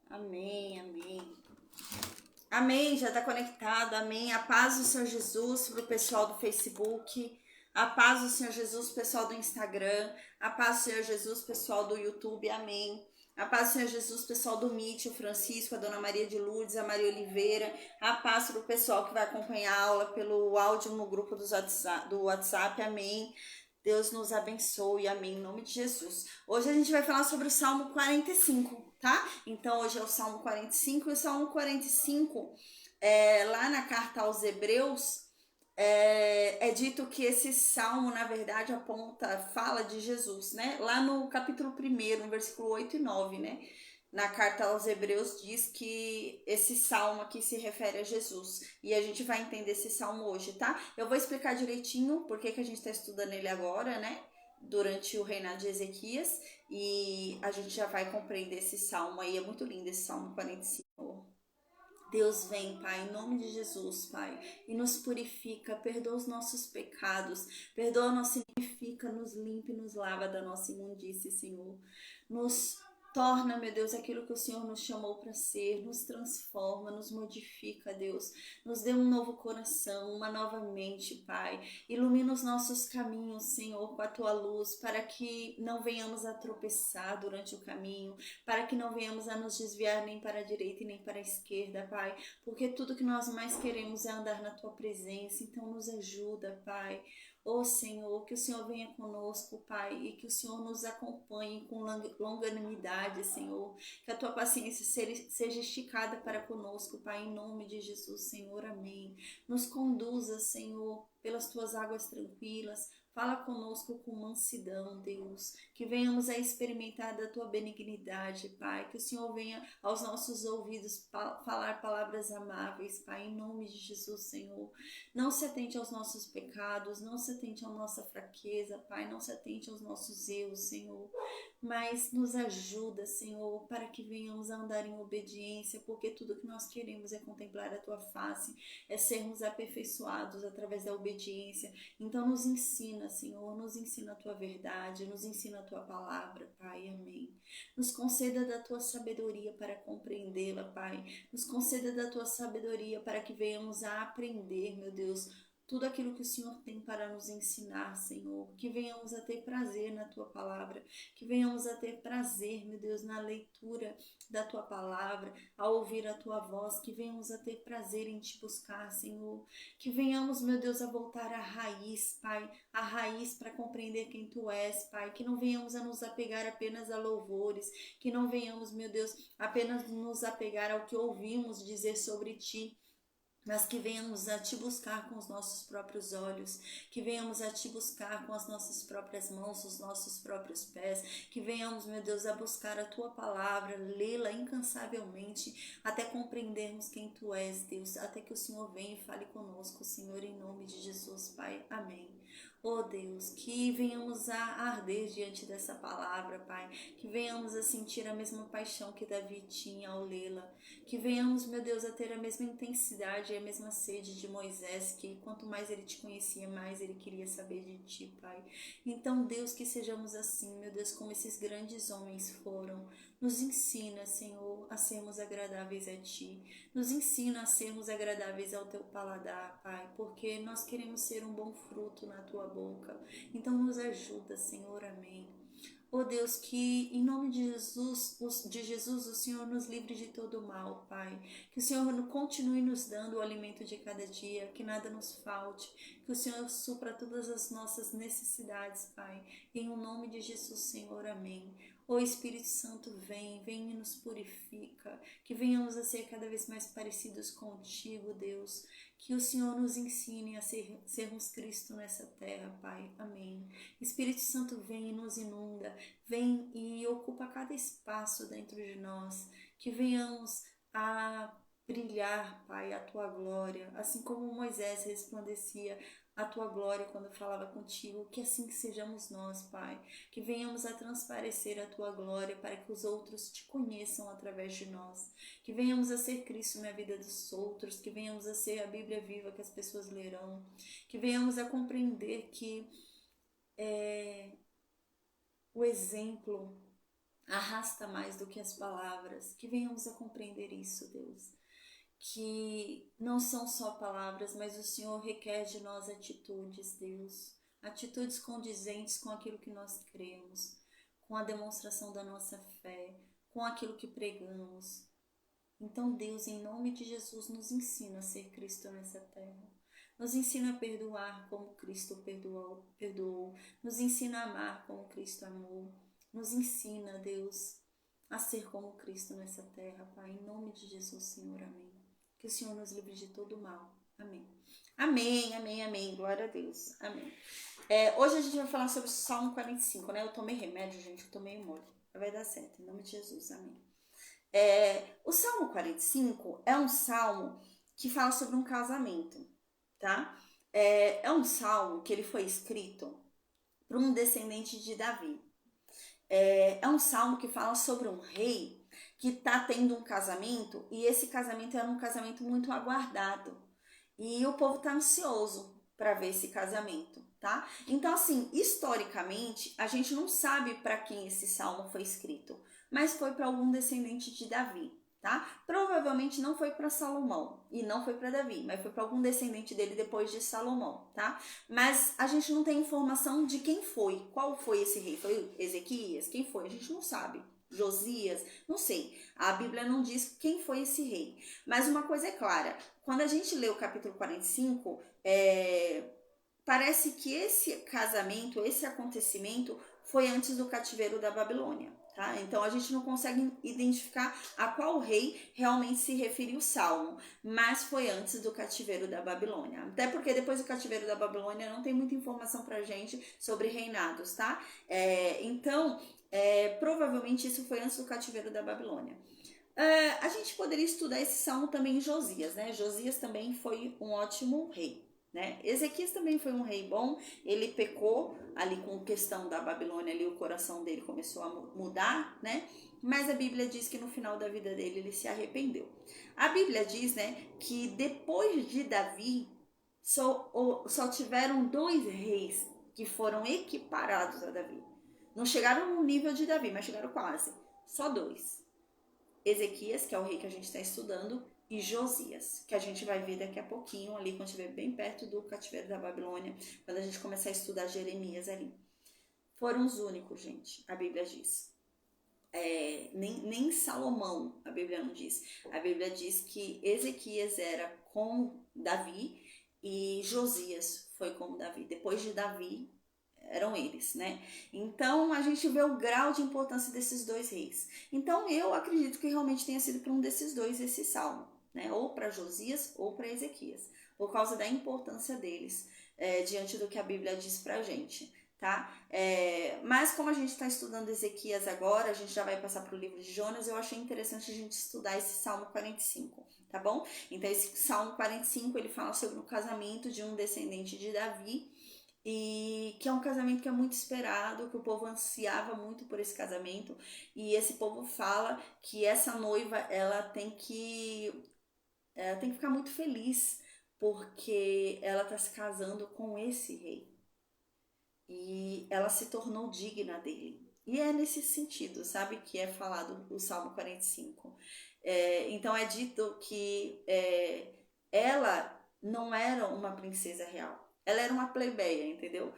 Amém, amém. Amém, já está conectado, amém. A paz do Senhor Jesus para o pessoal do Facebook, a paz do Senhor Jesus, pessoal do Instagram, a paz do Senhor Jesus, pessoal do YouTube, amém. A paz do Senhor Jesus, pessoal do Meet, o Francisco, a Dona Maria de Lourdes, a Maria Oliveira, a paz para o pessoal que vai acompanhar a aula pelo áudio no grupo do WhatsApp, amém. Deus nos abençoe, amém, em nome de Jesus. Hoje a gente vai falar sobre o Salmo 45, tá? Então hoje é o Salmo 45 e o Salmo 45, lá na carta aos Hebreus, é dito que esse salmo, na verdade, fala de Jesus, né? Lá no capítulo 1, no versículo 8 e 9, né? Na carta aos Hebreus diz que esse salmo aqui se refere a Jesus. E a gente vai entender esse salmo hoje, tá? Eu vou explicar direitinho por que a gente está estudando ele agora, né? Durante o reinado de Ezequias. E a gente já vai compreender esse salmo aí. É muito lindo esse salmo 45. Deus vem, Pai, em nome de Jesus, Pai, e nos purifica, perdoa os nossos pecados, perdoa nossa purifica, nos limpa e nos lava da nossa imundície, Senhor. Nos torna, meu Deus, aquilo que o Senhor nos chamou para ser, nos transforma, nos modifica, Deus. Nos dê um novo coração, uma nova mente, Pai. Ilumina os nossos caminhos, Senhor, com a tua luz, para que não venhamos a tropeçar durante o caminho, para que não venhamos a nos desviar nem para a direita e nem para a esquerda, Pai, porque tudo que nós mais queremos é andar na tua presença, então nos ajuda, Pai. Ó Senhor, que o Senhor venha conosco, Pai, e que o Senhor nos acompanhe com longanimidade, Senhor. Que a tua paciência seja esticada para conosco, Pai, em nome de Jesus, Senhor. Amém. Nos conduza, Senhor, pelas tuas águas tranquilas. Fala conosco com mansidão, Deus. Que venhamos a experimentar da tua benignidade, Pai. Que o Senhor venha aos nossos ouvidos falar palavras amáveis, Pai, em nome de Jesus, Senhor. Não se atente aos nossos pecados, não se atente à nossa fraqueza, Pai, não se atente aos nossos erros, Senhor, mas nos ajuda, Senhor, para que venhamos a andar em obediência, porque tudo que nós queremos é contemplar a Tua face, é sermos aperfeiçoados através da obediência. Então nos ensina, Senhor, nos ensina a Tua verdade, nos ensina a Tua palavra, Pai, amém. Nos conceda da Tua sabedoria para compreendê-la, Pai, nos conceda da Tua sabedoria para que venhamos a aprender, meu Deus, tudo aquilo que o Senhor tem para nos ensinar, Senhor. Que venhamos a ter prazer na Tua palavra, que venhamos a ter prazer, meu Deus, na leitura da Tua palavra, a ouvir a Tua voz, que venhamos a ter prazer em Te buscar, Senhor. Que venhamos, meu Deus, a voltar à raiz, Pai, a raiz para compreender quem Tu és, Pai. Que não venhamos a nos apegar apenas a louvores, que não venhamos, meu Deus, apenas nos apegar ao que ouvimos dizer sobre Ti, mas que venhamos a Te buscar com os nossos próprios olhos, que venhamos a Te buscar com as nossas próprias mãos, os nossos próprios pés, que venhamos, meu Deus, a buscar a Tua palavra, lê-la incansavelmente, até compreendermos quem Tu és, Deus, até que o Senhor venha e fale conosco, Senhor, em nome de Jesus, Pai. Amém. Oh Deus, que venhamos a arder diante dessa palavra, Pai, que venhamos a sentir a mesma paixão que Davi tinha ao lê-la, que venhamos, meu Deus, a ter a mesma intensidade e a mesma sede de Moisés, que quanto mais ele te conhecia, mais ele queria saber de ti, Pai. Então, Deus, que sejamos assim, meu Deus, como esses grandes homens foram. Nos ensina, Senhor, a sermos agradáveis a Ti. Nos ensina a sermos agradáveis ao Teu paladar, Pai, porque nós queremos ser um bom fruto na Tua boca. Então, nos ajuda, Senhor. Amém. Oh Deus, que em nome de Jesus, o Senhor nos livre de todo mal, Pai. Que o Senhor continue nos dando o alimento de cada dia, que nada nos falte, que o Senhor supra todas as nossas necessidades, Pai. Em o nome de Jesus, Senhor, amém. O Espírito Santo vem e nos purifica, que venhamos a ser cada vez mais parecidos contigo, Deus. Que o Senhor nos ensine a sermos Cristo nessa terra, Pai. Amém. Espírito Santo vem e nos inunda, vem e ocupa cada espaço dentro de nós, que venhamos a brilhar, Pai, a Tua glória, assim como Moisés resplandecia a Tua glória quando falava contigo, que assim que sejamos nós, Pai, que venhamos a transparecer a Tua glória para que os outros Te conheçam através de nós, que venhamos a ser Cristo na vida dos outros, que venhamos a ser a Bíblia viva que as pessoas lerão, que venhamos a compreender que o exemplo, arrasta mais do que as palavras, que venhamos a compreender isso, Deus. Que não são só palavras, mas o Senhor requer de nós atitudes, Deus. Atitudes condizentes com aquilo que nós cremos, com a demonstração da nossa fé, com aquilo que pregamos. Então, Deus, em nome de Jesus, nos ensina a ser Cristo nessa terra. Nos ensina a perdoar como Cristo perdoou. Nos ensina a amar como Cristo amou. Nos ensina, Deus, a ser como Cristo nessa terra, Pai. Em nome de Jesus, Senhor, amém. Que o Senhor nos livre de todo mal. Amém. Amém, amém, amém. Glória a Deus. Amém. Hoje a gente vai falar sobre o Salmo 45, né? Eu tomei remédio, gente. Eu tomei mole. Vai dar certo. Em nome de Jesus. Amém. O Salmo 45 é um salmo que fala sobre um casamento, tá? É um salmo que ele foi escrito por um descendente de Davi. É um salmo que fala sobre um rei que está tendo um casamento, e esse casamento era um casamento muito aguardado. E o povo está ansioso para ver esse casamento, tá? Então, assim, historicamente, a gente não sabe para quem esse salmo foi escrito, mas foi para algum descendente de Davi, tá? Provavelmente não foi para Salomão e não foi para Davi, mas foi para algum descendente dele depois de Salomão, tá? Mas a gente não tem informação de quem foi, qual foi esse rei. Foi Ezequias? Quem foi? A gente não sabe. Josias? Não sei. A Bíblia não diz quem foi esse rei. Mas uma coisa é clara, quando a gente lê o capítulo 45, parece que esse casamento, esse acontecimento foi antes do cativeiro da Babilônia, tá? Então a gente não consegue identificar a qual rei realmente se referiu o salmo, mas foi antes do cativeiro da Babilônia. Até porque depois do cativeiro da Babilônia não tem muita informação pra gente sobre reinados, tá? Então, provavelmente isso foi antes do cativeiro da Babilônia. A gente poderia estudar esse salmo também em Josias, né? Josias também foi um ótimo rei, né? Ezequias também foi um rei bom, ele pecou ali com questão da Babilônia, ali o coração dele começou a mudar, né? Mas a Bíblia diz que no final da vida dele ele se arrependeu. A Bíblia diz, né, que depois de Davi só tiveram 2 reis que foram equiparados a Davi. Não chegaram no nível de Davi, mas chegaram quase. Só 2. Ezequias, que é o rei que a gente está estudando, e Josias, que a gente vai ver daqui a pouquinho, ali quando estiver bem perto do cativeiro da Babilônia, quando a gente começar a estudar Jeremias ali. Foram os únicos, gente, a Bíblia diz. Nem Salomão, a Bíblia não diz. A Bíblia diz que Ezequias era com Davi e Josias foi com Davi. Depois de Davi, eram eles, né? Então a gente vê o grau de importância desses 2 reis. Então eu acredito que realmente tenha sido para um desses 2 esse salmo, né? Ou para Josias ou para Ezequias, por causa da importância deles diante do que a Bíblia diz pra gente, tá? Mas como a gente está estudando Ezequias agora, a gente já vai passar para o livro de Jonas, eu achei interessante a gente estudar esse Salmo 45, tá bom? Então esse Salmo 45, ele fala sobre o casamento de um descendente de Davi, e que é um casamento que é muito esperado, que o povo ansiava muito por esse casamento, e esse povo fala que essa noiva ela tem que ficar muito feliz porque ela está se casando com esse rei e ela se tornou digna dele. E é nesse sentido, sabe, que é falado o Salmo 45. Então é dito que ela não era uma princesa real. Ela era uma plebeia, entendeu?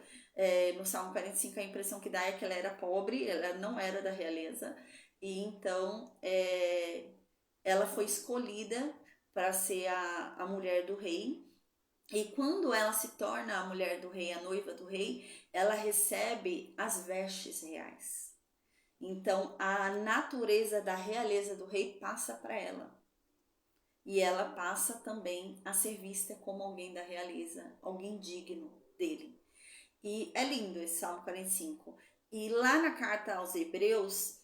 No Salmo 45 a impressão que dá é que ela era pobre, ela não era da realeza. E então ela foi escolhida para ser a mulher do rei. E quando ela se torna a mulher do rei, a noiva do rei, ela recebe as vestes reais. Então a natureza da realeza do rei passa para ela. E ela passa também a ser vista como alguém da realeza, alguém digno dele. E é lindo esse Salmo 45. E lá na carta aos Hebreus,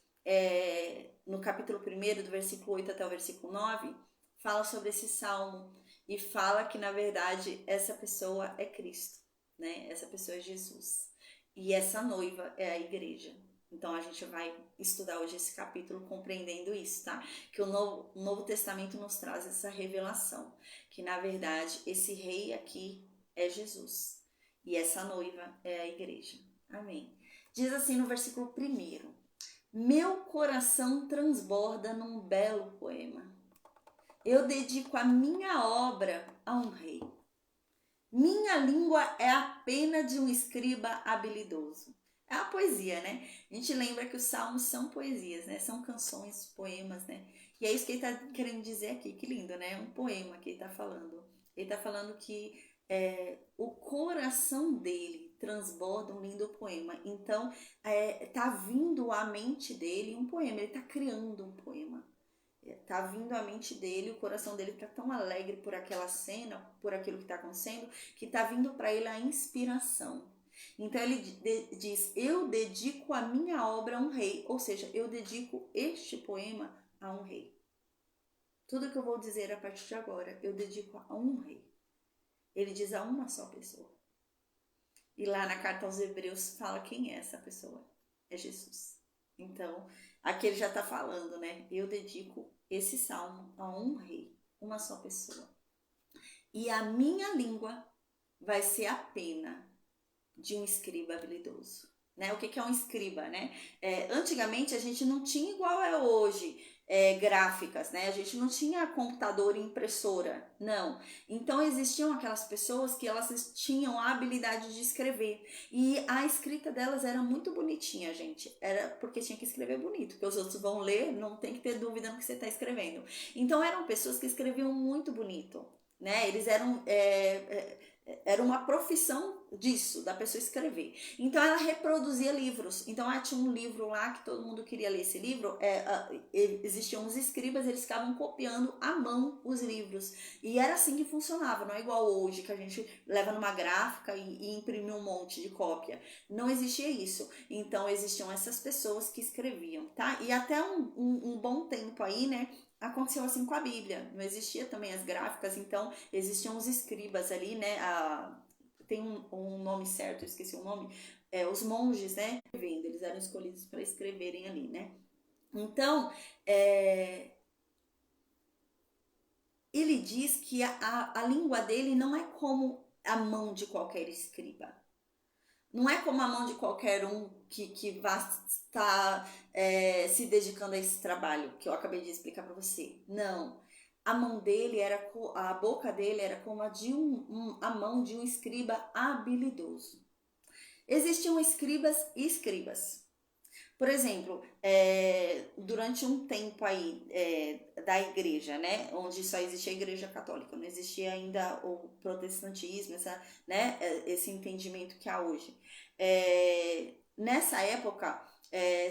no capítulo 1, do versículo 8 até o versículo 9, fala sobre esse salmo e fala que, na verdade, essa pessoa é Cristo, né? Essa pessoa é Jesus. E essa noiva é a igreja. Então a gente vai estudar hoje esse capítulo compreendendo isso, tá? Que o Novo Testamento nos traz essa revelação, que na verdade esse rei aqui é Jesus e essa noiva é a igreja. Amém. Diz assim no versículo 1: Meu coração transborda num belo poema. Eu dedico a minha obra a um rei. Minha língua é a pena de um escriba habilidoso. É a poesia, né? A gente lembra que os salmos são poesias, né? São canções, poemas, né? E é isso que ele está querendo dizer aqui. Que lindo, né? É um poema que ele está falando. Ele está falando que o coração dele transborda um lindo poema. Então, tá vindo à mente dele um poema. Ele está criando um poema. Tá vindo à mente dele, o coração dele tá tão alegre por aquela cena, por aquilo que está acontecendo, que tá vindo para ele a inspiração. Então ele diz: eu dedico a minha obra a um rei, ou seja, eu dedico este poema a um rei. Tudo que eu vou dizer a partir de agora, eu dedico a um rei. Ele diz a uma só pessoa. E lá na carta aos Hebreus fala quem é essa pessoa. É Jesus. Então, aqui ele já está falando, né? Eu dedico esse salmo a um rei, uma só pessoa. E a minha língua vai ser a pena de um escriba habilidoso. Né? O que é um escriba, né? Antigamente a gente não tinha igual é hoje, gráficas, né? A gente não tinha computador e impressora, não. Então existiam aquelas pessoas que elas tinham a habilidade de escrever e a escrita delas era muito bonitinha, gente. Era porque tinha que escrever bonito, porque os outros vão ler, não tem que ter dúvida no que você está escrevendo. Então eram pessoas que escreviam muito bonito, né? Eles eram era uma profissão disso, da pessoa escrever. Então ela reproduzia livros. Então tinha um livro lá que todo mundo queria ler esse livro. Existiam uns escribas, eles ficavam copiando à mão os livros. E era assim que funcionava, não é igual hoje, que a gente leva numa gráfica e imprime um monte de cópia. Não existia isso. Então existiam essas pessoas que escreviam, tá? E até um bom tempo aí, né? Aconteceu assim com a Bíblia, não existia também as gráficas, então existiam os escribas ali, né? Tem um nome certo, eu esqueci o nome, os monges, né? Eles eram escolhidos para escreverem ali, né? Então, ele diz que a língua dele não é como a mão de qualquer escriba. Não é como a mão de qualquer um que vai estar se dedicando a esse trabalho que eu acabei de explicar para você. Não. A mão dele a boca dele era como a de a mão de um escriba habilidoso. Existiam escribas e escribas. Por exemplo, durante um tempo aí da igreja, né, onde só existia a igreja católica, não existia ainda o protestantismo, esse entendimento que há hoje. Nessa época,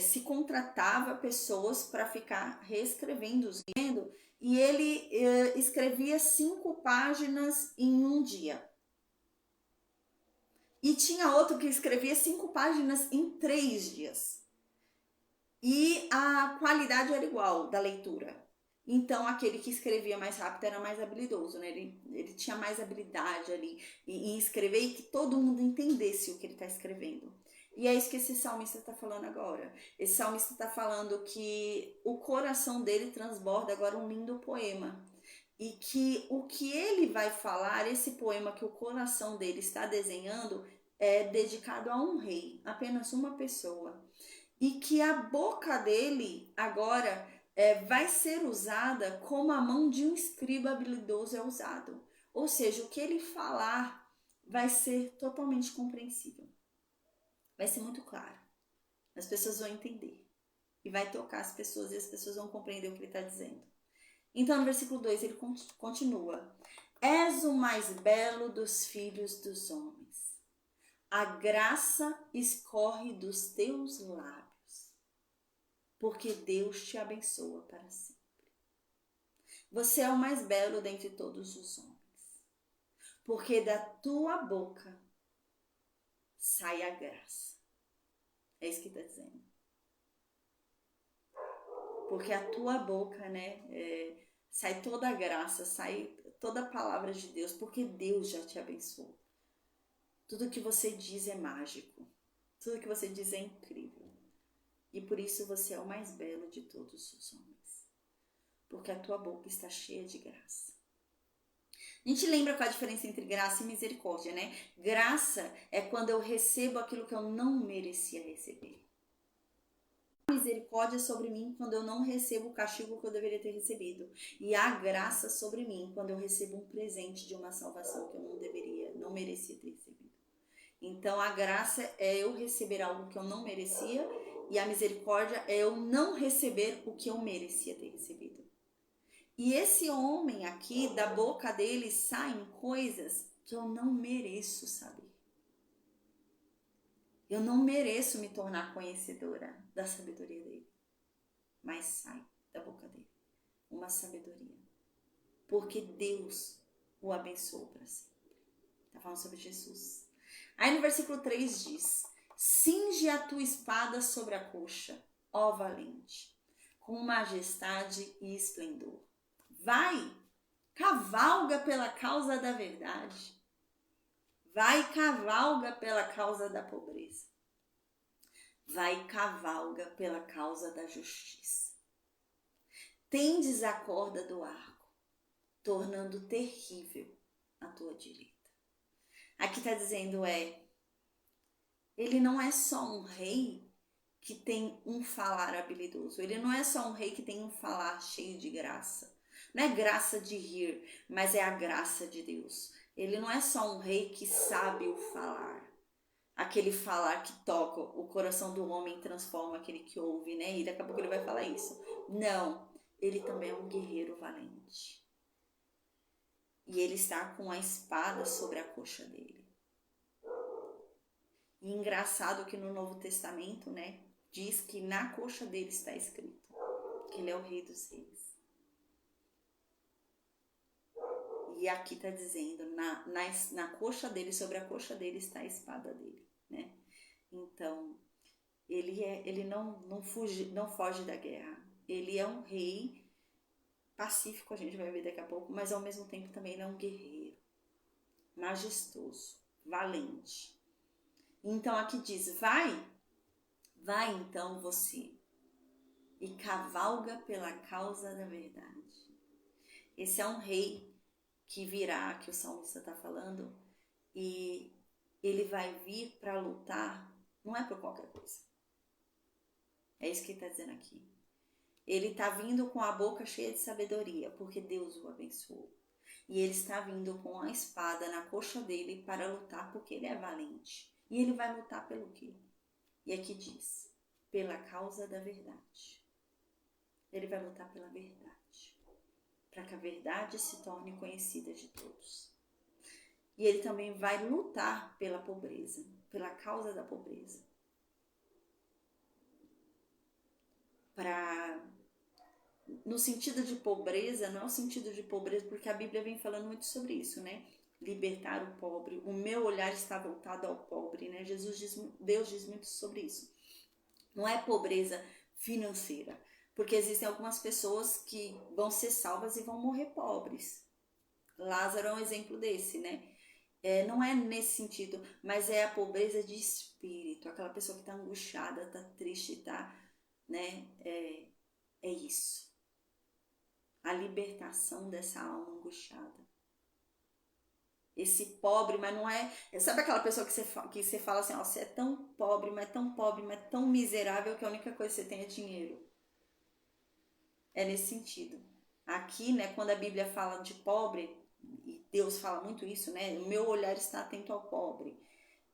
se contratava pessoas para ficar reescrevendo os livros, e ele escrevia 5 páginas em um dia. E tinha outro que escrevia 5 páginas em 3 dias. E a qualidade era igual da leitura. Então, aquele que escrevia mais rápido era mais habilidoso, né? Ele tinha mais habilidade ali em escrever e que todo mundo entendesse o que ele está escrevendo. E é isso que esse salmista está falando agora. Esse salmista está falando que o coração dele transborda agora um lindo poema. E que o que ele vai falar, esse poema que o coração dele está desenhando, é dedicado a um rei, apenas uma pessoa. E que a boca dele agora vai ser usada como a mão de um escriba habilidoso é usado. Ou seja, o que ele falar vai ser totalmente compreensível. Vai ser muito claro. As pessoas vão entender. E vai tocar as pessoas e as pessoas vão compreender o que ele está dizendo. Então, no versículo 2, ele continua. És o mais belo dos filhos dos homens. A graça escorre dos teus lábios, porque Deus te abençoa para sempre. Você é o mais belo dentre todos os homens, porque da tua boca sai a graça. É isso que está dizendo. Porque a tua boca, né, sai toda a graça, sai toda a palavra de Deus, porque Deus já te abençoou. Tudo que você diz é mágico. Tudo que você diz é incrível. E por isso você é o mais belo de todos os homens. Porque a tua boca está cheia de graça. A gente lembra qual a diferença entre graça e misericórdia, né? Graça é quando eu recebo aquilo que eu não merecia receber. misericórdia sobre mim quando eu não recebo o castigo que eu deveria ter recebido. E há graça sobre mim quando eu recebo um presente de uma salvação que eu não merecia ter recebido. Então a graça é eu receber algo que eu não merecia, e a misericórdia é eu não receber o que eu merecia ter recebido. E esse homem aqui, da boca dele saem coisas que eu não mereço saber. Eu não mereço me tornar conhecedora da sabedoria dele. Mas sai da boca dele uma sabedoria. Porque Deus o abençoou para sempre. Está falando sobre Jesus. Aí no versículo 3 diz: cinge a tua espada sobre a coxa, ó valente, com majestade e esplendor. Vai, cavalga pela causa da verdade. Vai, cavalga pela causa da pobreza. Vai, cavalga pela causa da justiça. Tendes a corda do arco, tornando terrível a tua direita. Aqui está dizendo ele não é só um rei que tem um falar habilidoso. Ele não é só um rei que tem um falar cheio de graça. Não é graça de rir, mas é a graça de Deus. Ele não é só um rei que sabe o falar. Aquele falar que toca o coração do homem, transforma aquele que ouve, né? E daqui a pouco ele vai falar isso. Não, ele também é um guerreiro valente. E ele está com a espada sobre a coxa dele. E engraçado que no Novo Testamento, né? Diz que na coxa dele está escrito que ele é o Rei dos Reis. E aqui está dizendo, na coxa dele, sobre a coxa dele está a espada dele, né? Então, ele não foge da guerra. Ele é um rei pacífico, a gente vai ver daqui a pouco, mas ao mesmo tempo também ele é um guerreiro, majestoso, valente. Então aqui diz, vai então você e cavalga pela causa da verdade. Esse é um rei que virá, que o salmista está falando, e ele vai vir para lutar, não é por qualquer coisa. É isso que ele está dizendo aqui. Ele está vindo com a boca cheia de sabedoria, porque Deus o abençoou. E ele está vindo com a espada na coxa dele para lutar, porque ele é valente. E ele vai lutar pelo quê? E aqui diz, pela causa da verdade. Ele vai lutar pela verdade, para que a verdade se torne conhecida de todos. E ele também vai lutar pela pobreza, pela causa da pobreza. No sentido de pobreza, não é o sentido de pobreza, porque a Bíblia vem falando muito sobre isso, né? Libertar o pobre, o meu olhar está voltado ao pobre, né? Deus diz muito sobre isso. Não é pobreza financeira, porque existem algumas pessoas que vão ser salvas e vão morrer pobres. Lázaro é um exemplo desse, né? Não é nesse sentido, mas é a pobreza de espírito, aquela pessoa que está angustiada, está triste, está, né? É isso. A libertação dessa alma angustiada. Esse pobre, mas não é... Sabe aquela pessoa que você fala assim, ó, você é tão pobre, mas tão miserável que a única coisa que você tem é dinheiro. É nesse sentido. Aqui, né, quando a Bíblia fala de pobre, e Deus fala muito isso, né? O meu olhar está atento ao pobre.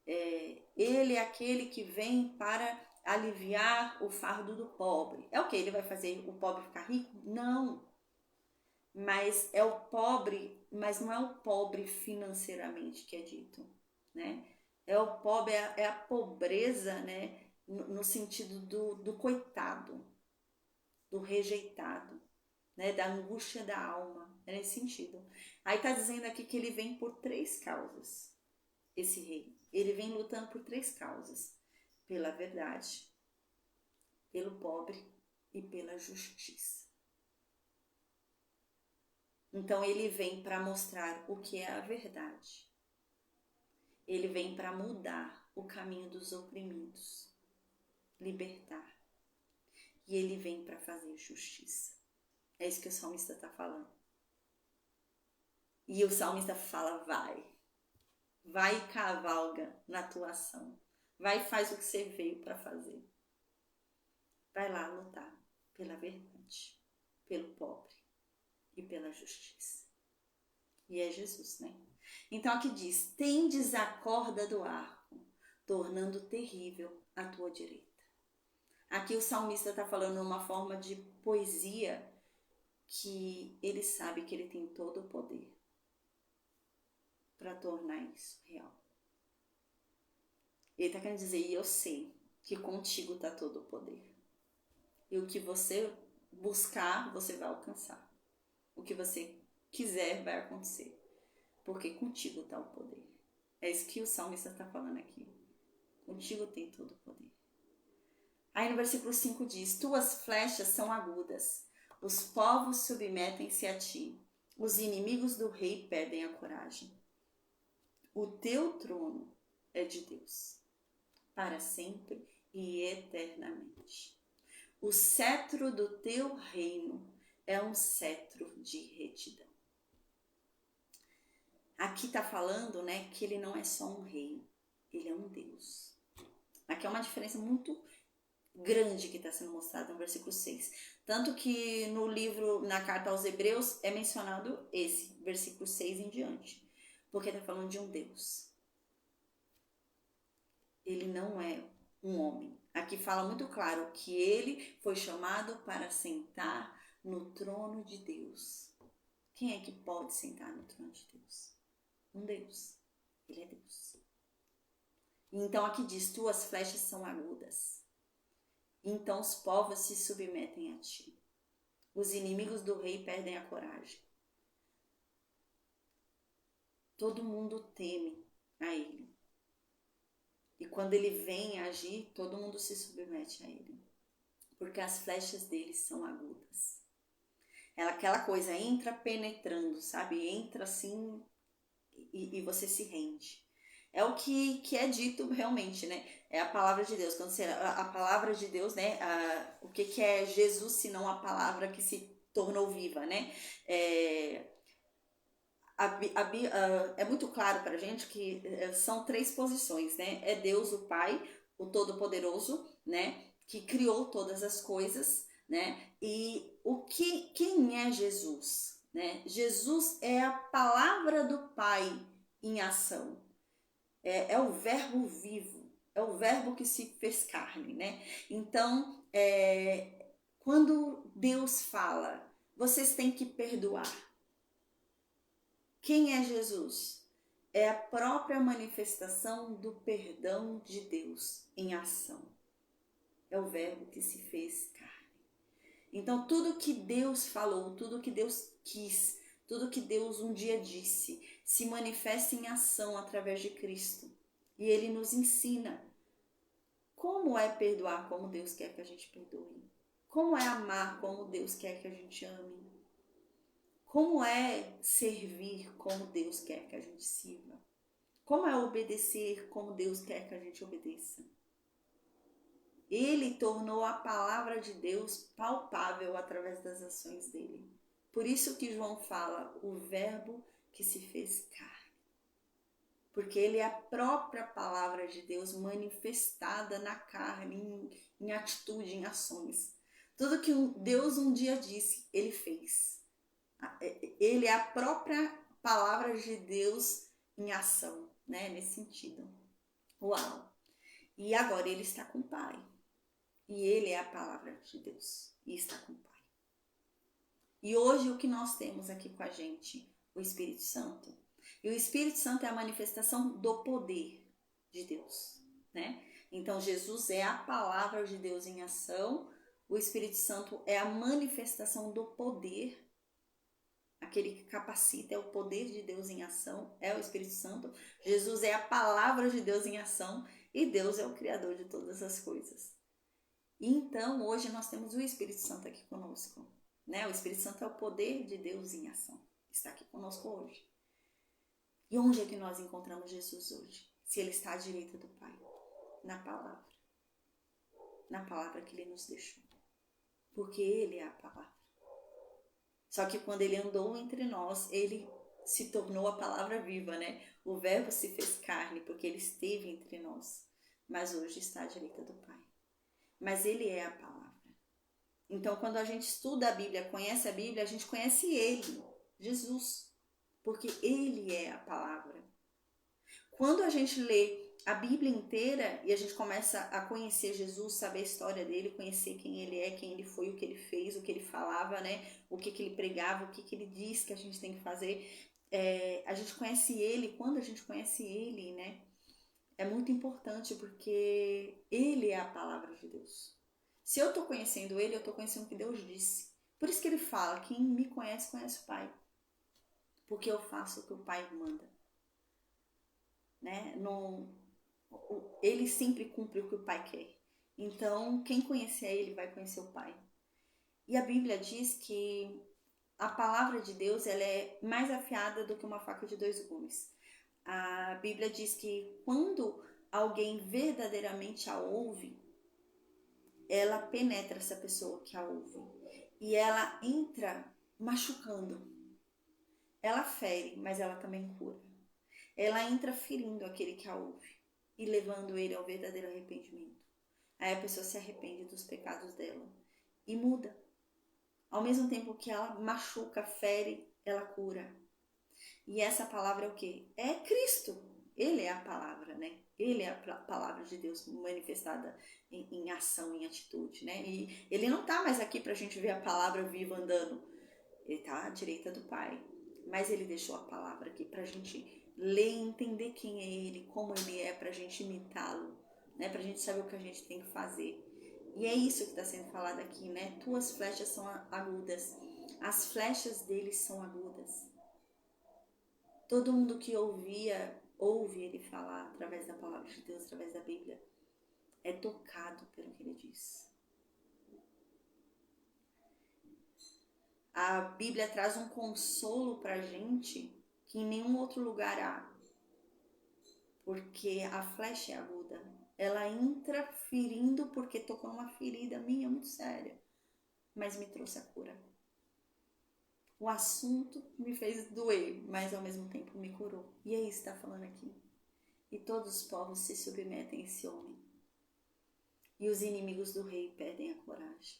Ele é aquele que vem para aliviar o fardo do pobre. É o que? Ele vai fazer o pobre ficar rico? Não. Mas é o pobre, mas não é o pobre financeiramente que é dito, né? É o pobre, é a pobreza, né? No sentido do coitado, do rejeitado, né? Da angústia da alma, é nesse sentido. Aí tá dizendo aqui que ele vem por 3 causas, esse rei. Ele vem lutando por 3 causas: pela verdade, pelo pobre e pela justiça. Então ele vem para mostrar o que é a verdade. Ele vem para mudar o caminho dos oprimidos, libertar. E ele vem para fazer justiça. É isso que o salmista está falando. E o salmista fala, vai e cavalga na tua ação. Vai e faz o que você veio para fazer. vai lá lutar pela verdade, pelo pobre e pela justiça. E é Jesus, né? Então aqui diz, tendes a corda do arco, tornando terrível a tua direita. Aqui o salmista está falando uma forma de poesia que ele sabe que ele tem todo o poder para tornar isso real. Ele está querendo dizer, e eu sei que contigo está todo o poder. E o que você buscar, você vai alcançar. O que você quiser vai acontecer. Porque contigo está o poder. É isso que o salmista está falando aqui. Contigo tem todo o poder. Aí no versículo 5 diz, tuas flechas são agudas, os povos submetem-se a ti, os inimigos do rei perdem a coragem. O teu trono é de Deus, para sempre e eternamente. O cetro do teu reino é um cetro de retidão. Aqui está falando, né, que ele não é só um rei, ele é um Deus. Aqui é uma diferença muito grande que está sendo mostrada no versículo 6. Tanto que no livro, na carta aos Hebreus, é mencionado esse, versículo 6 em diante. Porque está falando de um Deus. Ele não é um homem. Aqui fala muito claro que ele foi chamado para sentar no trono de Deus. Quem é que pode sentar no trono de Deus? Um Deus. Ele é Deus. Então aqui diz, tuas flechas são agudas. Então os povos se submetem a ti. Os inimigos do rei perdem a coragem. Todo mundo teme a ele. E quando ele vem agir, todo mundo se submete a ele. Porque as flechas dele são agudas. Aquela coisa entra penetrando, sabe? Entra assim e você se rende. É o que é dito realmente, né? É a palavra de Deus. Quando você, a palavra de Deus, né? O que é Jesus, senão a palavra que se tornou viva, né? É muito claro para a gente que são três posições, né? É Deus, o Pai, o Todo-Poderoso, né? Que criou todas as coisas, né? E quem é Jesus, né? Jesus é a palavra do Pai em ação. É o verbo vivo, é o verbo que se fez carne, né? Então, quando Deus fala, vocês têm que perdoar. Quem é Jesus? É a própria manifestação do perdão de Deus em ação. É o verbo que se fez carne. Então, tudo que Deus falou, tudo que Deus quis, tudo que Deus um dia disse, se manifesta em ação através de Cristo. E Ele nos ensina como é perdoar como Deus quer que a gente perdoe. Como é amar como Deus quer que a gente ame. Como é servir como Deus quer que a gente sirva. Como é obedecer como Deus quer que a gente obedeça. Ele tornou a palavra de Deus palpável através das ações dele. Por isso que João fala, o verbo que se fez carne. Porque ele é a própria palavra de Deus manifestada na carne, em atitude, em ações. Tudo que Deus um dia disse, ele fez. Ele é a própria palavra de Deus em ação, né? Nesse sentido. Uau! E agora ele está com o Pai. E ele é a palavra de Deus. E está com o Pai. E hoje o que nós temos aqui com a gente? O Espírito Santo. E o Espírito Santo é a manifestação do poder de Deus, né? Então Jesus é a palavra de Deus em ação. O Espírito Santo é a manifestação do poder. Aquele que capacita é o poder de Deus em ação, é o Espírito Santo. Jesus é a palavra de Deus em ação e Deus é o Criador de todas as coisas. E então, hoje nós temos o Espírito Santo aqui conosco, né? O Espírito Santo é o poder de Deus em ação, está aqui conosco hoje. E onde é que nós encontramos Jesus hoje? Se ele está à direita do Pai? Na palavra. Na palavra que ele nos deixou. Porque ele é a palavra. Só que quando ele andou entre nós, ele se tornou a palavra viva, né? O verbo se fez carne, porque ele esteve entre nós. Mas hoje está à direita do Pai. Mas ele é a palavra. Então, quando a gente estuda a Bíblia, conhece a Bíblia, a gente conhece Ele, Jesus, porque Ele é a palavra. Quando a gente lê a Bíblia inteira e a gente começa a conhecer Jesus, saber a história dele, conhecer quem ele é, quem ele foi, o que ele fez, o que ele falava, né? O que ele pregava, o que ele diz que a gente tem que fazer. A gente conhece ele, quando a gente conhece ele, né? É muito importante porque ele é a palavra de Deus. Se eu estou conhecendo ele, eu estou conhecendo o que Deus disse. Por isso que ele fala, quem me conhece, conhece o Pai. Porque eu faço o que o Pai manda. Né? Ele sempre cumpre o que o Pai quer. Então, quem conhecer ele vai conhecer o Pai. E a Bíblia diz que a palavra de Deus ela é mais afiada do que uma faca de dois gumes. A Bíblia diz que quando alguém verdadeiramente a ouve, ela penetra essa pessoa que a ouve. E ela entra machucando. Ela fere, mas ela também cura. Ela entra ferindo aquele que a ouve e levando ele ao verdadeiro arrependimento. Aí a pessoa se arrepende dos pecados dela e muda. Ao mesmo tempo que ela machuca, fere, ela cura. E essa palavra é o quê? É Cristo. Ele é a palavra, né? Ele é a palavra de Deus manifestada em ação, em atitude, né? E ele não tá mais aqui pra gente ver a palavra viva andando. Ele tá à direita do Pai. Mas ele deixou a palavra aqui pra gente ler e entender quem é ele, como ele é, pra gente imitá-lo, né? Pra gente saber o que a gente tem que fazer. E é isso que está sendo falado aqui, né? Tuas flechas são agudas. As flechas deles são agudas. Todo mundo que ouve ele falar através da palavra de Deus, através da Bíblia, é tocado pelo que ele diz. A Bíblia traz um consolo pra gente que em nenhum outro lugar há. Porque a flecha é aguda. Ela entra ferindo porque tocou numa ferida minha muito séria. Mas me trouxe a cura. O assunto me fez doer, mas ao mesmo tempo me curou. E é isso que está falando aqui. E todos os povos se submetem a esse homem. E os inimigos do rei perdem a coragem.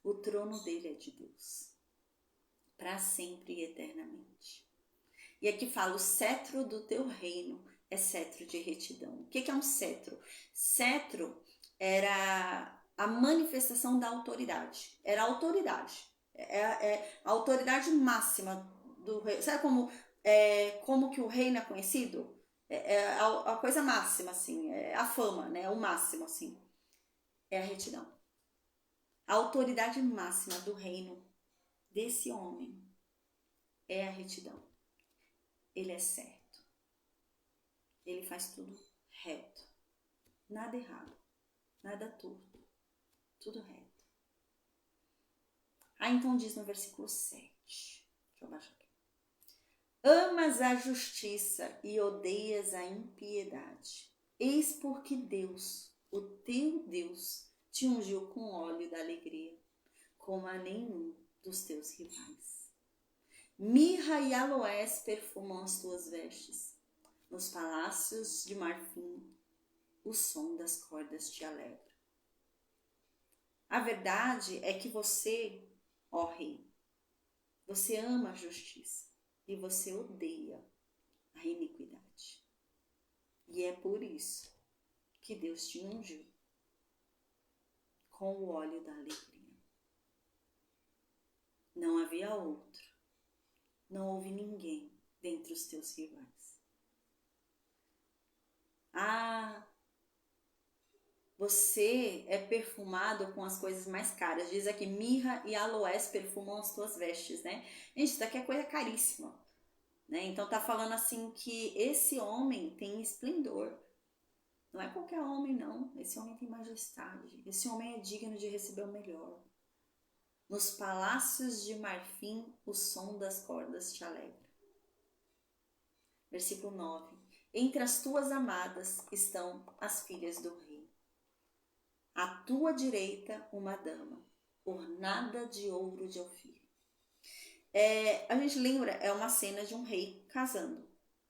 O trono dele é de Deus. Para sempre e eternamente. E aqui fala, o cetro do teu reino é cetro de retidão. O que é um cetro? Cetro era a manifestação da autoridade. Era a autoridade. A autoridade máxima do rei. Sabe como que o reino é conhecido? A coisa máxima, assim, a fama, né? O máximo, assim, é a retidão. A autoridade máxima do reino desse homem é a retidão. Ele é certo. Ele faz tudo reto. Nada errado. Nada torto. Tudo reto. Então diz no versículo 7. Deixa eu baixar aqui. Amas a justiça e odeias a impiedade. Eis porque Deus, o teu Deus, te ungiu com óleo da alegria, como a nenhum dos teus rivais. Mirra e aloés perfumam as tuas vestes. Nos palácios de marfim, o som das cordas te alegra. A verdade é que você, ó rei, você ama a justiça e você odeia a iniquidade. E é por isso que Deus te ungiu com o óleo da alegria. Não havia outro. Não houve ninguém dentre os teus rivais. Você é perfumado com as coisas mais caras. Diz aqui, mirra e aloés perfumam as tuas vestes, né? Gente, isso daqui é coisa caríssima, né? Então tá falando assim que esse homem tem esplendor. Não é qualquer homem, não. Esse homem tem majestade. Esse homem é digno de receber o melhor. Nos palácios de marfim, o som das cordas te alegra. Versículo 9. Entre as tuas amadas estão as filhas do rei. À tua direita, uma dama, ornada de ouro de Ofir. A gente lembra, é uma cena de um rei casando,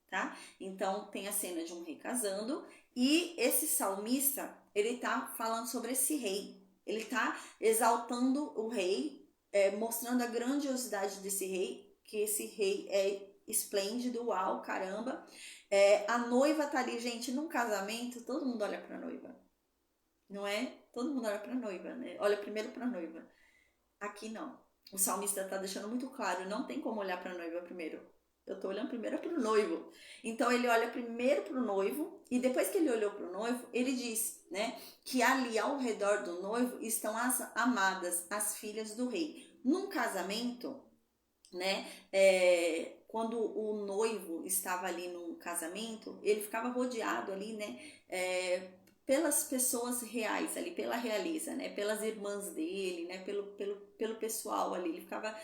tá? Então, tem a cena de um rei casando e esse salmista, ele tá falando sobre esse rei. Ele tá exaltando o rei, mostrando a grandiosidade desse rei, que esse rei é esplêndido, uau, caramba. A noiva tá ali, gente, num casamento, todo mundo olha pra noiva, não é? Todo mundo olha pra noiva, né? Olha primeiro pra noiva. Aqui não. O salmista tá deixando muito claro, não tem como olhar pra noiva primeiro. Eu tô olhando primeiro pro noivo. Então ele olha primeiro pro noivo e depois que ele olhou pro noivo, ele diz, né, que ali ao redor do noivo estão as amadas, as filhas do rei. Num casamento, né, quando o noivo estava ali no casamento, ele ficava rodeado ali, né, pelas pessoas reais ali, pela realeza, né, pelas irmãs dele, né, pelo pessoal ali, ele ficava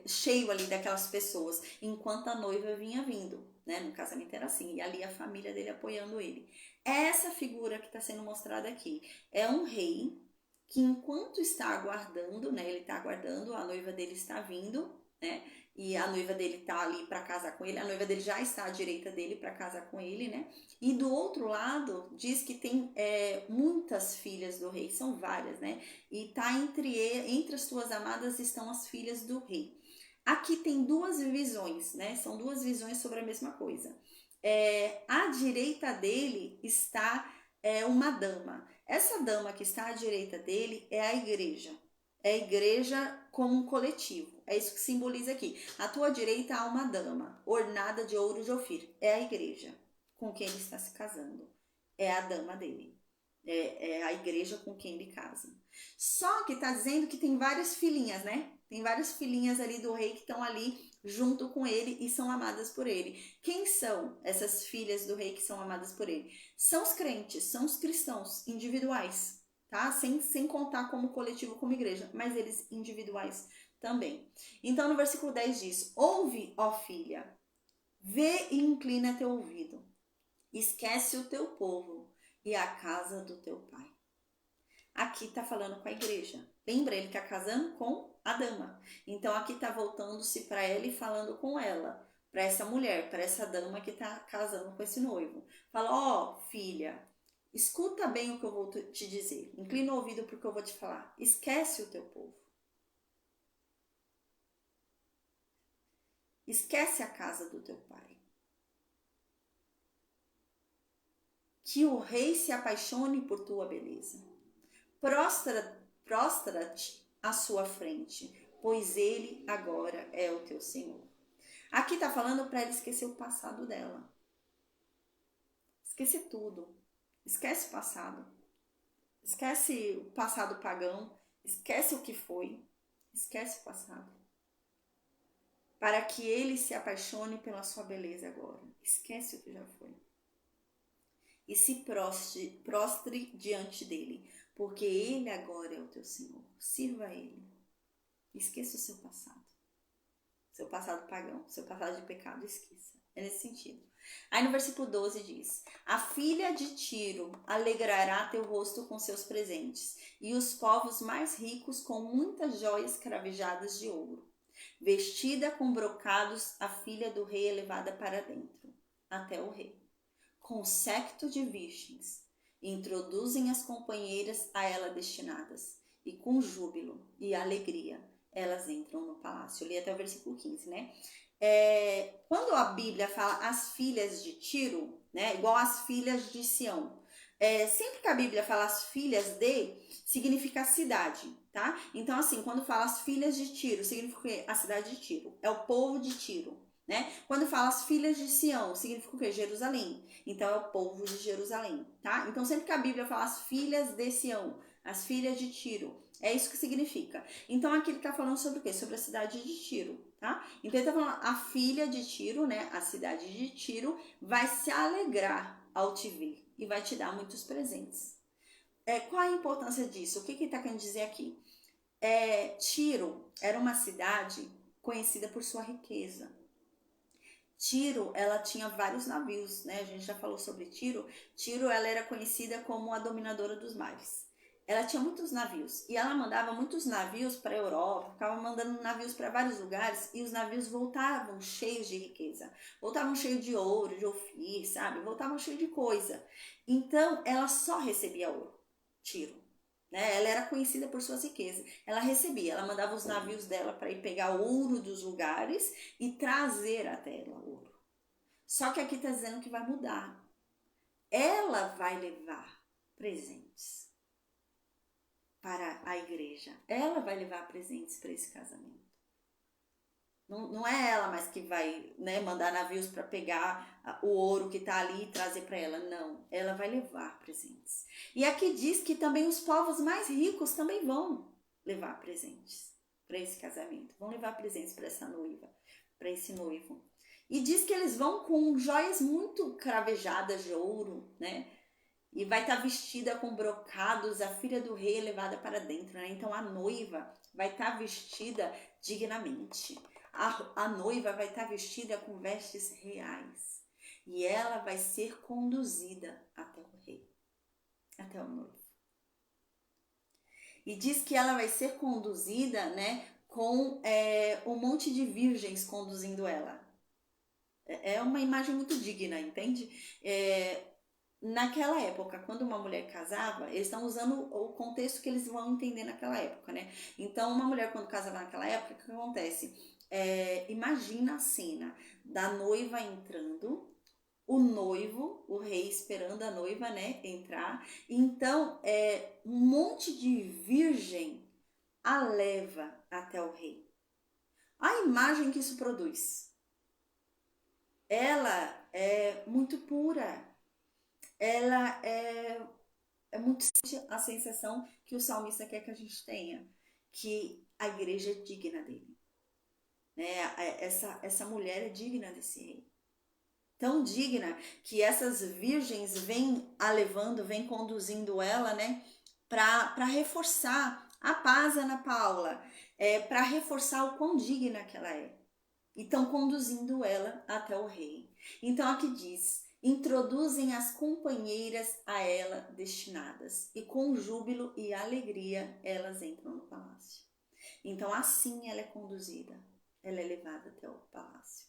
cheio ali daquelas pessoas, enquanto a noiva vinha vindo, né, no casamento era assim, e ali a família dele apoiando ele. Essa figura que está sendo mostrada aqui é um rei que enquanto está aguardando, né, ele está aguardando, a noiva dele está vindo, né, e a noiva dele tá ali para casar com ele, a noiva dele já está à direita dele para casar com ele, né, e do outro lado diz que tem muitas filhas do rei, são várias, né, e tá entre as tuas amadas estão as filhas do rei. Aqui tem duas visões, né, são duas visões sobre a mesma coisa. À direita dele está uma dama. Essa dama que está à direita dele é a igreja. É a igreja como um coletivo. É isso que simboliza aqui. À tua direita há uma dama, ornada de ouro de Ofir. É a igreja com quem ele está se casando. É a dama dele. É a igreja com quem ele casa. Só que está dizendo que tem várias filhinhas, né? Tem várias filhinhas ali do rei que estão ali junto com ele e são amadas por ele. Quem são essas filhas do rei que são amadas por ele? São os crentes, são os cristãos individuais, tá? Sem contar como coletivo, como igreja, mas eles individuais também. Então no versículo 10 diz: ouve, ó filha, vê e inclina teu ouvido, esquece o teu povo e a casa do teu pai. Aqui está falando com a igreja. Lembra, ele está casando com a dama. Então aqui está voltando-se para ela e falando com ela, para essa mulher, para essa dama que está casando com esse noivo. Fala: ó, filha, escuta bem o que eu vou te dizer. Inclina o ouvido porque eu vou te falar. Esquece o teu povo. Esquece a casa do teu pai. Que o rei se apaixone por tua beleza. Prostra-te à sua frente, pois ele agora é o teu Senhor. Aqui está falando para ela esquecer o passado dela. Esquecer tudo. Esquece o passado. Esquece o passado pagão. Esquece o que foi. Esquece o passado. Para que ele se apaixone pela sua beleza agora. Esquece o que já foi. E se prostre diante dele, porque ele agora é o teu Senhor. Sirva a ele. Esqueça o seu passado. Seu passado pagão, seu passado de pecado, esqueça. É nesse sentido. Aí no versículo 12 diz: a filha de Tiro alegrará teu rosto com seus presentes, e os povos mais ricos com muitas joias cravejadas de ouro. Vestida com brocados, a filha do rei é levada para dentro, até o rei. Com séquito de virgens, introduzem as companheiras a ela destinadas, e com júbilo e alegria elas entram no palácio. Eu li até o versículo 15, né? Quando a Bíblia fala as filhas de Tiro, né, igual as filhas de Sião, sempre que a Bíblia fala as filhas de, significa a cidade, tá? Então, assim, quando fala as filhas de Tiro, significa a cidade de Tiro, é o povo de Tiro, né? Quando fala as filhas de Sião, significa o quê? Jerusalém. Então, é o povo de Jerusalém, tá? Então, sempre que a Bíblia fala as filhas de Sião, as filhas de Tiro, é isso que significa. Então, aqui ele está falando sobre o quê? Sobre a cidade de Tiro, tá? Então, ele está falando a filha de Tiro, né? A cidade de Tiro vai se alegrar ao te ver e vai te dar muitos presentes. Qual a importância disso? O que ele está querendo dizer aqui? Tiro era uma cidade conhecida por sua riqueza. Tiro, ela tinha vários navios, né? A gente já falou sobre Tiro. Tiro, ela era conhecida como a dominadora dos mares. Ela tinha muitos navios e ela mandava muitos navios para a Europa, ficava mandando navios para vários lugares e os navios voltavam cheios de riqueza, voltavam cheios de ouro, de Ofir, sabe? Voltavam cheios de coisa. Então, ela só recebia ouro, Tiro. né? Ela era conhecida por suas riquezas. Ela recebia, ela mandava os navios dela para ir pegar ouro dos lugares e trazer até ela ouro. Só que aqui está dizendo que vai mudar. Ela vai levar presentes para a igreja. Ela vai levar presentes para esse casamento. Não é ela mais que vai, né, mandar navios para pegar o ouro que está ali e trazer para ela. Não, ela vai levar presentes. E aqui diz que também os povos mais ricos também vão levar presentes para esse casamento. Vão levar presentes para essa noiva, para esse noivo. E diz que eles vão com joias muito cravejadas de ouro, né? E vai estar vestida com brocados, a filha do rei é levada para dentro, né? Então a noiva vai estar vestida dignamente. A noiva vai estar vestida com vestes reais. E ela vai ser conduzida até o rei, até o noivo. E diz que ela vai ser conduzida, né, com um monte de virgens conduzindo ela. É uma imagem muito digna, entende? Naquela época, quando uma mulher casava, eles estão usando o contexto que eles vão entender naquela época, né? Então, uma mulher quando casava naquela época, o que acontece? Imagina a cena da noiva entrando, o noivo, o rei esperando a noiva, né, entrar. Então, um monte de virgem a leva até o rei. A imagem que isso produz, ela é muito pura. Ela é muito a sensação que o salmista quer que a gente tenha, que a igreja é digna dele, né? Essa mulher é digna desse rei, tão digna que essas virgens vêm a levando, vêm conduzindo ela, né, para reforçar a paz, Ana Paula, para reforçar o quão digna que ela é. E estão conduzindo ela até o rei. Então aqui diz: introduzem as companheiras a ela destinadas, e com júbilo e alegria elas entram no palácio. Então assim ela é conduzida, ela é levada até o palácio.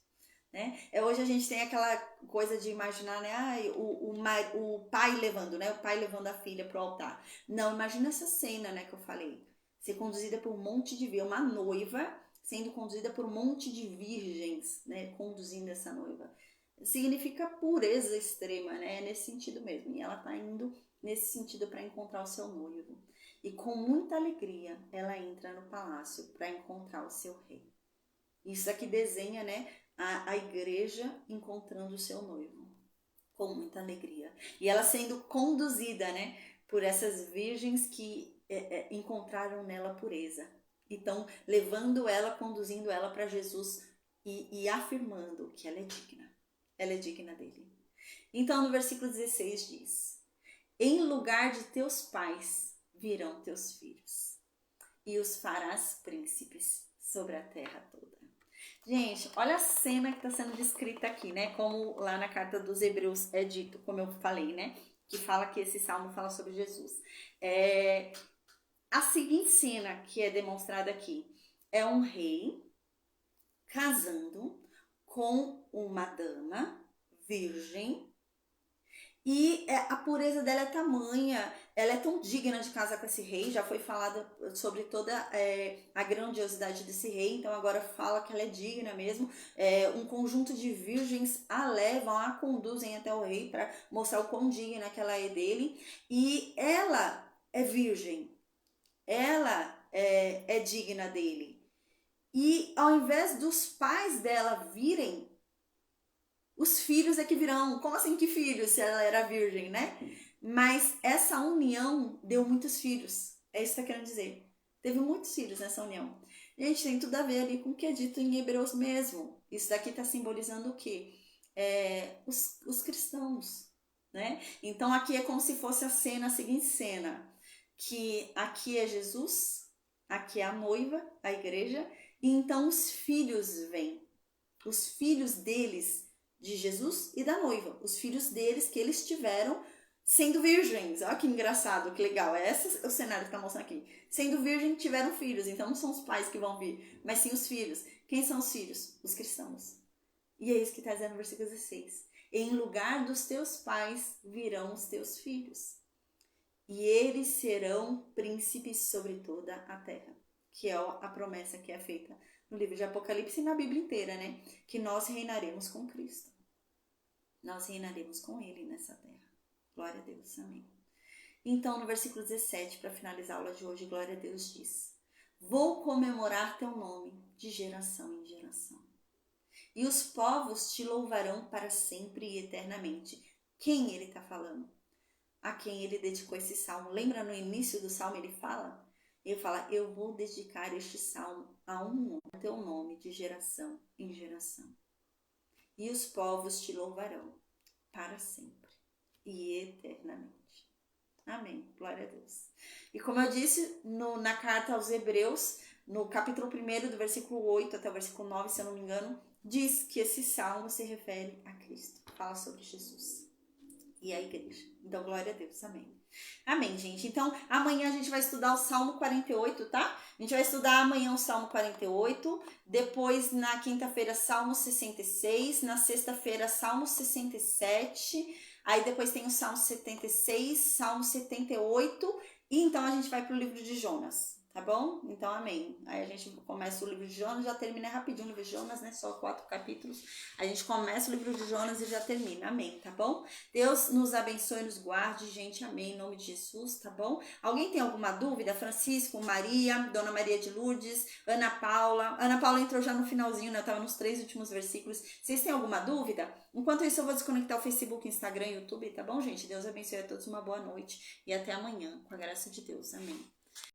Né? Hoje a gente tem aquela coisa de imaginar, né, o pai levando, né, o pai levando a filha para o altar. Não, imagina essa cena, né, que eu falei, ser conduzida por um monte de uma noiva sendo conduzida por um monte de virgens, né, conduzindo essa noiva. Significa pureza extrema, né, nesse sentido mesmo. E ela está indo nesse sentido para encontrar o seu noivo. E com muita alegria ela entra no palácio para encontrar o seu rei. Isso aqui desenha, né, a igreja encontrando o seu noivo com muita alegria. E ela sendo conduzida, né, por essas virgens que encontraram nela pureza. Então, levando ela, conduzindo ela para Jesus e afirmando que ela é digna. Ela é digna dele. Então, no versículo 16 diz: em lugar de teus pais virão teus filhos, e os farás príncipes sobre a terra toda. Gente, olha a cena que está sendo descrita aqui, né? Como lá na carta dos Hebreus é dito, como eu falei, né? Que fala que esse salmo fala sobre Jesus. A seguinte cena que é demonstrada aqui é um rei casando com uma dama virgem. E a pureza dela é tamanha, ela é tão digna de casar com esse rei. Já foi falado sobre toda a grandiosidade desse rei, então agora fala que ela é digna mesmo. Um conjunto de virgens a levam, a conduzem até o rei para mostrar o quão digna que ela é dele. E ela é virgem, ela é digna dele. E ao invés dos pais dela virem, os filhos é que virão. Como assim que filhos, se ela era virgem, né? Mas essa união deu muitos filhos. É isso que está querendo dizer. Teve muitos filhos nessa união. Gente, tem tudo a ver ali com o que é dito em Hebreus mesmo. Isso daqui está simbolizando o quê? Os cristãos, né? Então aqui é como se fosse a seguinte cena. Que aqui é Jesus, aqui é a noiva, a igreja. E então os filhos vêm. Os filhos deles, de Jesus e da noiva, os filhos deles que eles tiveram sendo virgens. Olha que engraçado, que legal. Esse é o cenário que está mostrando aqui. Sendo virgem, tiveram filhos. Então não são os pais que vão vir, mas sim os filhos. Quem são os filhos? Os cristãos. E é isso que está dizendo no versículo 16. Em lugar dos teus pais virão os teus filhos. e eles serão príncipes sobre toda a terra. Que é a promessa que é feita no livro de Apocalipse e na Bíblia inteira, né? Que nós reinaremos com Cristo. Nós reinaremos com Ele nessa terra. Glória a Deus, amém. Então, no versículo 17, para finalizar a aula de hoje, glória a Deus diz: vou comemorar teu nome de geração em geração. E os povos te louvarão para sempre e eternamente. Quem ele está falando? A quem ele dedicou esse salmo. Lembra no início do salmo ele fala? Ele fala, eu vou dedicar este salmo a teu nome de geração em geração. E os povos te louvarão para sempre e eternamente. Amém. Glória a Deus. E como eu disse na carta aos Hebreus, no capítulo 1, do versículo 8 até o versículo 9, se eu não me engano, diz que esse salmo se refere a Cristo. Fala sobre Jesus e a igreja. Então, glória a Deus. Amém. Amém, gente. Então, amanhã a gente vai estudar o Salmo 48, tá? A gente vai estudar amanhã o Salmo 48, depois na quinta-feira Salmo 66, na sexta-feira Salmo 67, aí depois tem o Salmo 76, Salmo 78, e então a gente vai pro livro de Jonas. Tá bom? Então, amém. Aí a gente começa o livro de Jonas, já termina rapidinho o livro de Jonas, né? Só 4 capítulos. A gente começa o livro de Jonas e já termina. Amém, tá bom? Deus nos abençoe e nos guarde, gente. Amém. Em nome de Jesus, tá bom? Alguém tem alguma dúvida? Francisco, Maria, Dona Maria de Lourdes, Ana Paula. Ana Paula entrou já no finalzinho, né? Eu tava nos 3 últimos versículos. Vocês têm alguma dúvida? Enquanto isso, eu vou desconectar o Facebook, Instagram e YouTube, tá bom, gente? Deus abençoe a todos. Uma boa noite e até amanhã, com a graça de Deus. Amém.